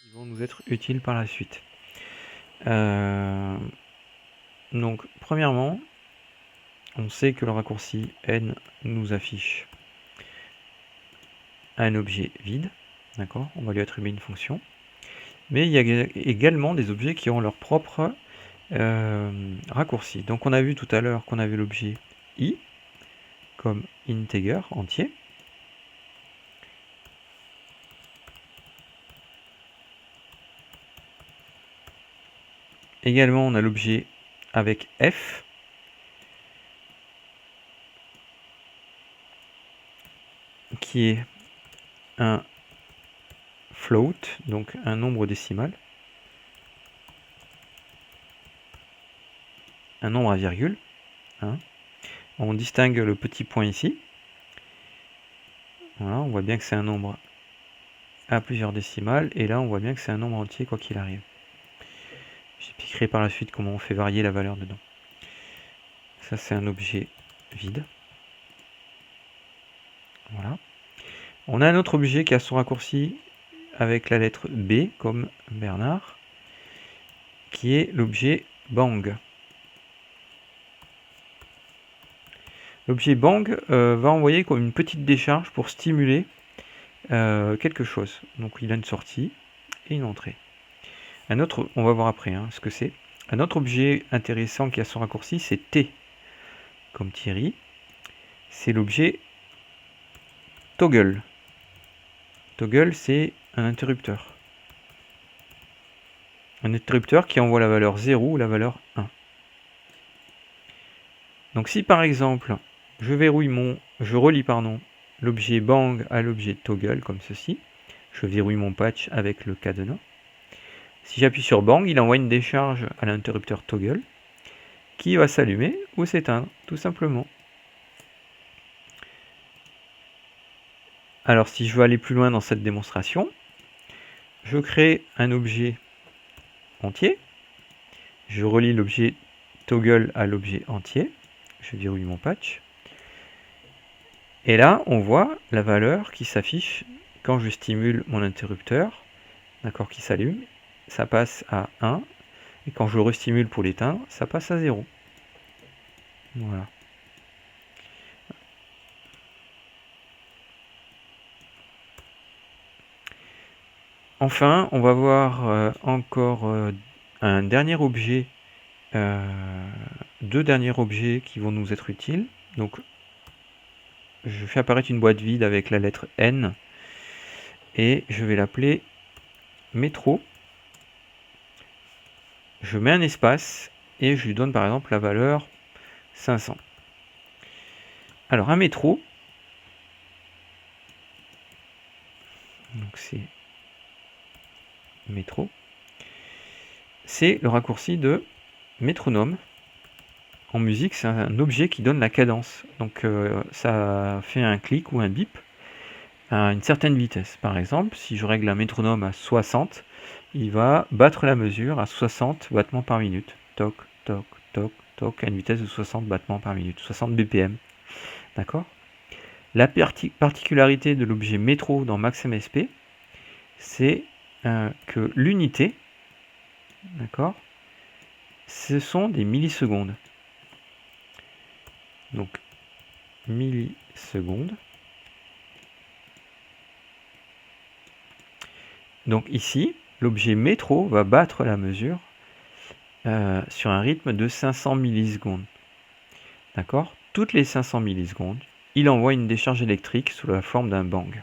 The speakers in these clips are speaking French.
qui vont nous être utiles par la suite. Donc, premièrement, on sait que le raccourci n nous affiche un objet vide, d'accord? On va lui attribuer une fonction. Mais il y a également des objets qui ont leur propre raccourci. Donc on a vu tout à l'heure qu'on avait l'objet i, comme integer, entier. Également, on a l'objet avec f, qui est un float, donc un nombre décimal, un nombre à virgule. Hein. On distingue le petit point ici. Voilà, on voit bien que c'est un nombre à plusieurs décimales, et là on voit bien que c'est un nombre entier quoi qu'il arrive. J'expliquerai par la suite comment on fait varier la valeur dedans. Ça c'est un objet vide. Voilà. On a un autre objet qui a son raccourci avec la lettre B, comme Bernard, qui est l'objet bang. L'objet bang va envoyer comme une petite décharge pour stimuler quelque chose. Donc il a une sortie et une entrée. Un autre, on va voir après ce que c'est. Un autre objet intéressant qui a son raccourci, c'est T, comme Thierry. C'est l'objet toggle. Toggle, c'est un interrupteur. Un interrupteur qui envoie la valeur 0 ou la valeur 1. Donc si par exemple, je relie l'objet bang à l'objet toggle, comme ceci, je verrouille mon patch avec le cadenas. Si j'appuie sur bang, il envoie une décharge à l'interrupteur toggle, qui va s'allumer ou s'éteindre, tout simplement. Alors si je veux aller plus loin dans cette démonstration, je crée un objet entier, je relie l'objet toggle à l'objet entier, je verrouille mon patch, et là on voit la valeur qui s'affiche quand je stimule mon interrupteur, d'accord, qui s'allume, ça passe à 1, et quand je le restimule pour l'éteindre, ça passe à 0. Voilà. Enfin, on va voir encore un dernier objet, deux derniers objets qui vont nous être utiles. Donc, je fais apparaître une boîte vide avec la lettre N et je vais l'appeler métro. Je mets un espace et je lui donne par exemple la valeur 500. Alors, un métro, donc c'est métro, c'est le raccourci de métronome. En musique, c'est un objet qui donne la cadence. Donc ça fait un clic ou un bip à une certaine vitesse. Par exemple, si je règle un métronome à 60, il va battre la mesure à 60 battements par minute. Toc, toc, toc, toc, à une vitesse de 60 battements par minute, 60 BPM. D'accord ? La particularité de l'objet métro dans MaxMSP, c'est que l'unité, d'accord, ce sont des millisecondes. Donc, millisecondes. Donc ici, l'objet métro va battre la mesure sur un rythme de 500 millisecondes. D'accord ? Toutes les 500 millisecondes, il envoie une décharge électrique sous la forme d'un bang.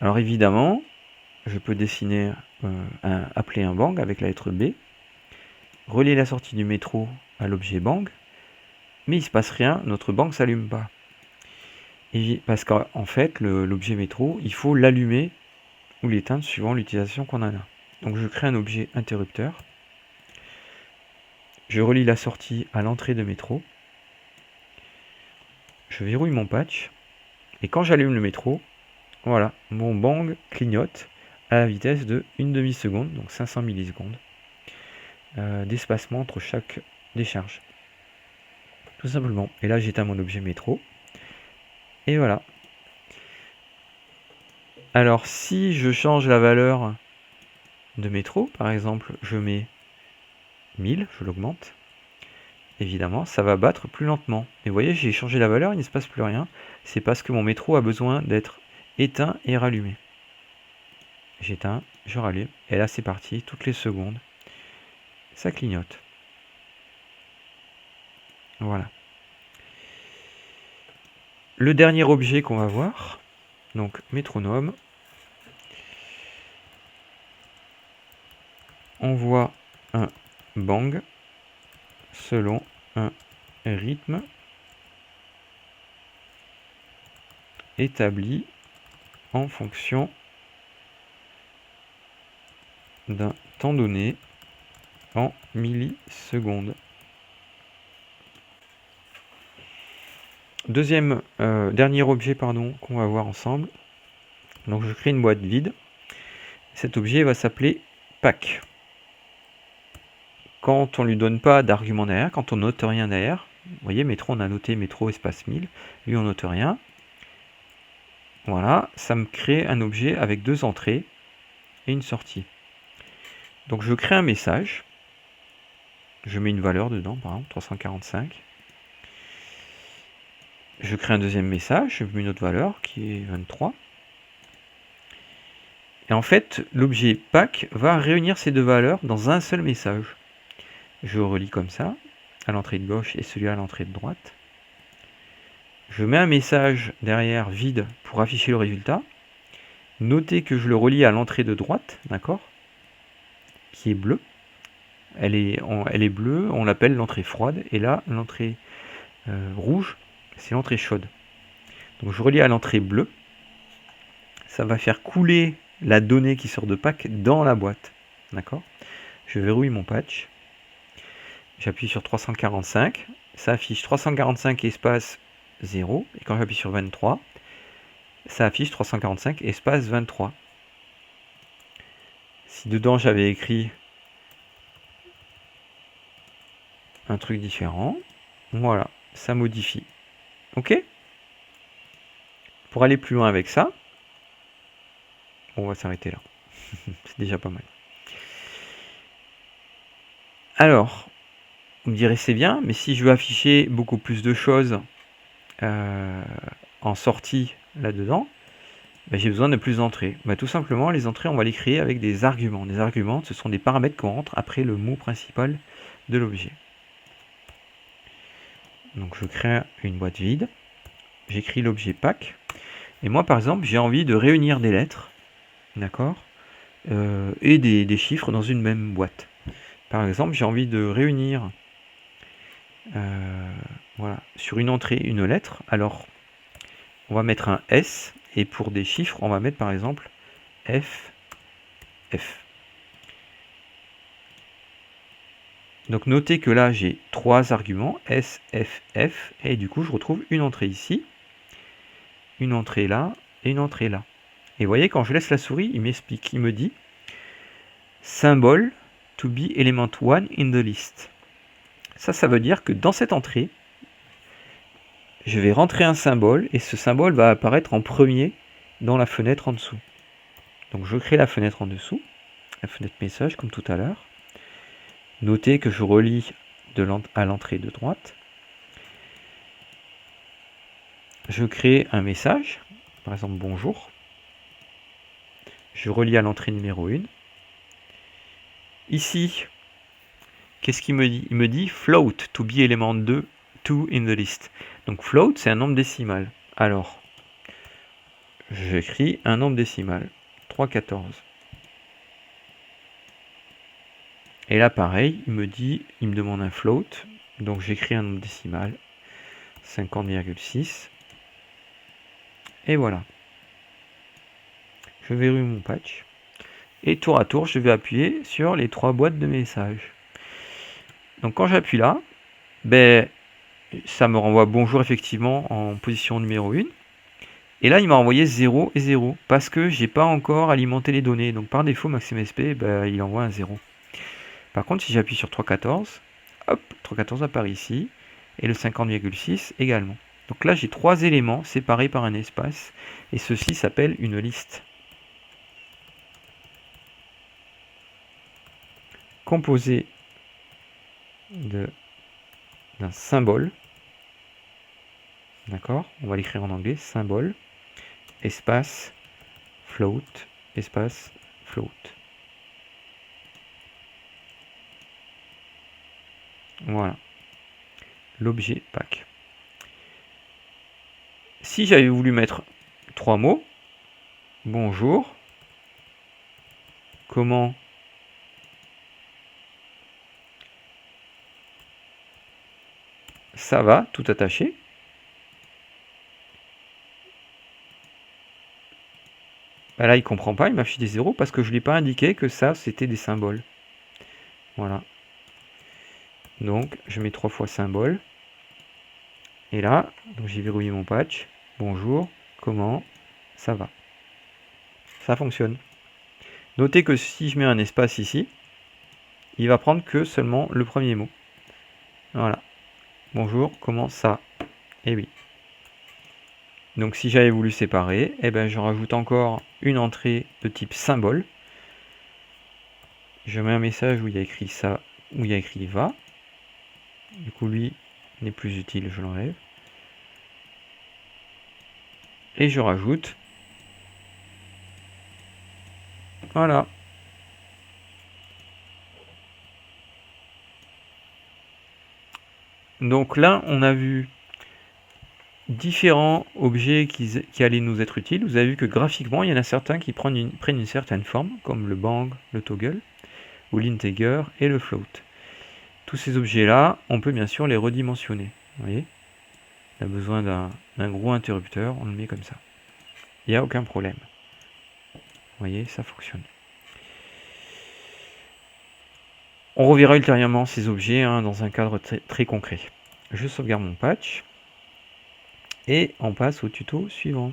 Alors évidemment, je peux dessiner, appeler un bang avec la lettre B, relier la sortie du métro à l'objet bang, mais il ne se passe rien, notre bang ne s'allume pas. Et parce qu'en fait, l'objet métro, il faut l'allumer ou l'éteindre suivant l'utilisation qu'on en a. Donc je crée un objet interrupteur. Je relie la sortie à l'entrée de métro. Je verrouille mon patch. Et quand j'allume le métro, voilà, mon bang clignote à la vitesse de 1 demi-seconde, donc 500 millisecondes d'espacement entre chaque décharge. Tout simplement. Et là, j'éteins mon objet métro. Et voilà. Alors, si je change la valeur de métro, par exemple, je mets 1000, je l'augmente. Évidemment, ça va battre plus lentement. Et vous voyez, j'ai changé la valeur, il ne se passe plus rien. C'est parce que mon métro a besoin d'être éteint et rallumé. J'éteins, je rallume, et là c'est parti, toutes les secondes, ça clignote. Voilà. Le dernier objet qu'on va voir, donc métronome. On voit un bang selon un rythme établi en fonction d'un temps donné en millisecondes. Dernier objet qu'on va voir ensemble. Donc je crée une boîte vide. Cet objet va s'appeler pack. Quand on ne lui donne pas d'argument derrière, quand on note rien derrière, vous voyez, métro, on a noté métro espace 1000, lui on note rien. Voilà, ça me crée un objet avec deux entrées et une sortie. Donc je crée un message, je mets une valeur dedans, par exemple 345. Je crée un deuxième message, je mets une autre valeur qui est 23. Et en fait, l'objet pack va réunir ces deux valeurs dans un seul message. Je relis comme ça, à l'entrée de gauche et celui à l'entrée de droite. Je mets un message derrière vide pour afficher le résultat. Notez que je le relie à l'entrée de droite, d'accord, qui est bleue. Elle est bleue, on l'appelle l'entrée froide, et là, l'entrée rouge, c'est l'entrée chaude. Donc je relie à l'entrée bleue. Ça va faire couler la donnée qui sort de pack dans la boîte. D'accord. Je verrouille mon patch. J'appuie sur 345. Ça affiche 345 espace 0. Et quand j'appuie sur 23, ça affiche 345 espace 23. Si dedans j'avais écrit un truc différent, voilà, ça modifie. Ok. Pour aller plus loin avec ça, on va s'arrêter là. C'est déjà pas mal. Alors, vous me direz c'est bien, mais si je veux afficher beaucoup plus de choses en sortie là-dedans, ben, j'ai besoin de plus d'entrées. Ben, tout simplement, les entrées, on va les créer avec des arguments. Des arguments, ce sont des paramètres qu'on rentre après le mot principal de l'objet. Donc je crée une boîte vide, j'écris l'objet pack, et moi par exemple j'ai envie de réunir des lettres, d'accord, et des chiffres dans une même boîte. Par exemple, j'ai envie de réunir voilà, sur une entrée une lettre. Alors, on va mettre un S, et pour des chiffres, on va mettre par exemple F, F. Donc notez que là, j'ai trois arguments, S, F, F, et du coup, je retrouve une entrée ici, une entrée là, et une entrée là. Et vous voyez, quand je laisse la souris, il m'explique, il me dit symbole to be element 1 in the list. Ça veut dire que dans cette entrée, je vais rentrer un symbole et ce symbole va apparaître en premier dans la fenêtre en dessous. Donc je crée la fenêtre en dessous, la fenêtre message comme tout à l'heure. Notez que je relie à l'entrée de droite. Je crée un message, par exemple bonjour. Je relie à l'entrée numéro 1. Ici, qu'est-ce qu'il me dit? Il me dit float to be element 2 in the list. Donc float, c'est un nombre décimal. Alors, j'écris un nombre décimal, 3,14. Et là, pareil, il me demande un float, donc j'écris un nombre décimal, 50,6. Et voilà. Je verrouille mon patch. Et tour à tour, je vais appuyer sur les trois boîtes de messages. Donc quand j'appuie là, ben, ça me renvoie bonjour effectivement en position numéro 1. Et là, il m'a envoyé 0 et 0 parce que j'ai pas encore alimenté les données. Donc par défaut, MaximSP, ben, il envoie un 0. Par contre, si j'appuie sur 3,14, hop, 3,14 apparaît ici, et le 50,6 également. Donc là, j'ai trois éléments séparés par un espace, et ceci s'appelle une liste. composé d'un symbole. D'accord? On va l'écrire en anglais, symbole, espace, float, espace, float. Voilà. L'objet pack. Si j'avais voulu mettre 3 mots, bonjour, comment ça va, tout attaché. Bah là, il comprend pas, il m'affiche des zéros parce que je ne lui ai pas indiqué que ça, c'était des symboles. Voilà. Donc, je mets 3 fois symbole. Et là, j'ai verrouillé mon patch. Bonjour, comment ça va? Ça fonctionne. Notez que si je mets un espace ici, il va prendre que seulement le premier mot. Voilà. Bonjour, comment ça? Eh oui. Donc si j'avais voulu séparer, eh ben, je rajoute encore une entrée de type symbole. Je mets un message où il y a écrit ça, où il y a écrit va. Du coup, lui n'est plus utile, je l'enlève. Et je rajoute. Voilà. Donc là, on a vu différents objets qui allaient nous être utiles. Vous avez vu que graphiquement, il y en a certains qui prennent une certaine forme, comme le bang, le toggle, ou l'integer et le float. Tous ces objets-là, on peut bien sûr les redimensionner. Vous voyez, on a besoin d'un gros interrupteur, on le met comme ça. Il n'y a aucun problème. Vous voyez, ça fonctionne. On reverra ultérieurement ces objets dans un cadre très concret. Je sauvegarde mon patch et on passe au tuto suivant.